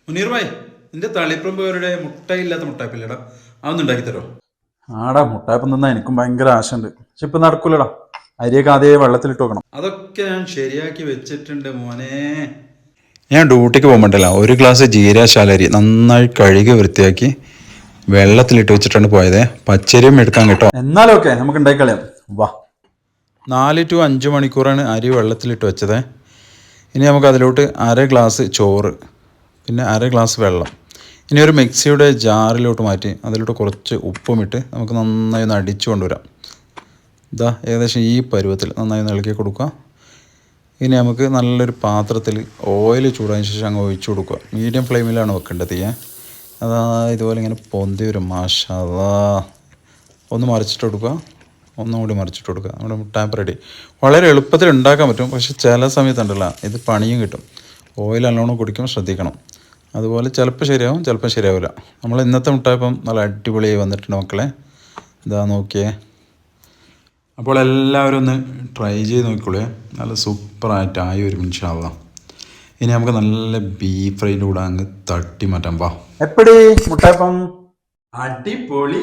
മുനീർ ഭായ്, നിന്റെ തളിപ്പറമ്പുകാരുടെ മുട്ടയില്ലാത്ത മുട്ടായിപ്പില്ലടാ, അതൊന്നും ഉണ്ടാക്കി തരോ? ആടാ മുട്ടായപ്പം തിന്നാ എനിക്കും ഭയങ്കര ആശയുണ്ട്. പക്ഷെ ഇപ്പൊ നടക്കൂലടാ. അരിയൊക്കെ ആദ്യമേ വെള്ളത്തിലിട്ട് വെക്കണം. അതൊക്കെ ഞാൻ ശരിയാക്കി വെച്ചിട്ടുണ്ട് മോനെ. ഞാൻ ഡ്യൂട്ടിക്ക് പോകുമ്പോണ്ടല്ലോ ഒരു ഗ്ലാസ് ജീരകശാലരി നന്നായി കഴുകി വൃത്തിയാക്കി വെള്ളത്തിലിട്ട് വെച്ചിട്ടാണ് പോയത്. പച്ചരിയും എടുക്കാൻ കേട്ടോ. എന്നാലും ഓക്കെ, നമുക്ക് ഉണ്ടാക്കി കളയാം. വാ. 4 to 5 മണിക്കൂറാണ് അരി വെള്ളത്തിലിട്ട് വെച്ചത്. ഇനി നമുക്ക് അതിലോട്ട് 1/2 ഗ്ലാസ് ചോറ്, പിന്നെ 1/2 ഗ്ലാസ് വെള്ളം. ഇനി ഒരു മിക്സിയുടെ ജാറിലോട്ട് മാറ്റി അതിലോട്ട് കുറച്ച് ഉപ്പും ഇട്ട് നമുക്ക് നന്നായി ഒന്ന് അടിച്ചു കൊണ്ടുവരാം. ഇതാ ഏകദേശം ഈ പരുവത്തിൽ നന്നായി ഒന്ന് ഇളക്കി കൊടുക്കുക. ഇനി നമുക്ക് നല്ലൊരു പാത്രത്തിൽ ഓയിൽ ചൂടായതിനു ശേഷം അങ്ങ് ഒഴിച്ചു കൊടുക്കുക. മീഡിയം ഫ്ലെയിമിലാണ് വെക്കേണ്ടത് തീയെ. അതാ ഇതുപോലെ ഇങ്ങനെ പൊന്തി വരും. മാഷാ അല്ലാഹ്. ഒന്ന് മറിച്ചിട്ട് കൊടുക്കുക, ഒന്നും കൂടി മറിച്ചിട്ട് കൊടുക്കുക. നമ്മുടെ മുട്ടായപ്പം റെഡി. വളരെ എളുപ്പത്തിൽ ഉണ്ടാക്കാൻ പറ്റും, പക്ഷെ ചില സമയത്തുണ്ടല്ലോ ഇത് പണിയും കിട്ടും. ഓയിൽ നല്ലോണം കുടിക്കുമ്പോൾ ശ്രദ്ധിക്കണം. അതുപോലെ ചിലപ്പോൾ ശരിയാവും, ചിലപ്പോൾ ശരിയാവില്ല. നമ്മൾ ഇന്നത്തെ മുട്ടായപ്പം നല്ല അടിപൊളിയായി വന്നിട്ടുണ്ട് മക്കളെ. ഇതാ നോക്കിയേ. അപ്പോൾ എല്ലാവരും ഒന്ന് ട്രൈ ചെയ്ത് നോക്കിക്കോളേ. നല്ല സൂപ്പറായിട്ടായി വരും ഇൻഷാ അല്ലാഹ്. ഇനി നമുക്ക് നല്ല ബീഫ് ഫ്രൈൻ്റെ കൂടെ അങ്ങ് തട്ടി മാറ്റാം. വാ. എപ്പടി മുട്ടായപ്പം അടിപൊളി.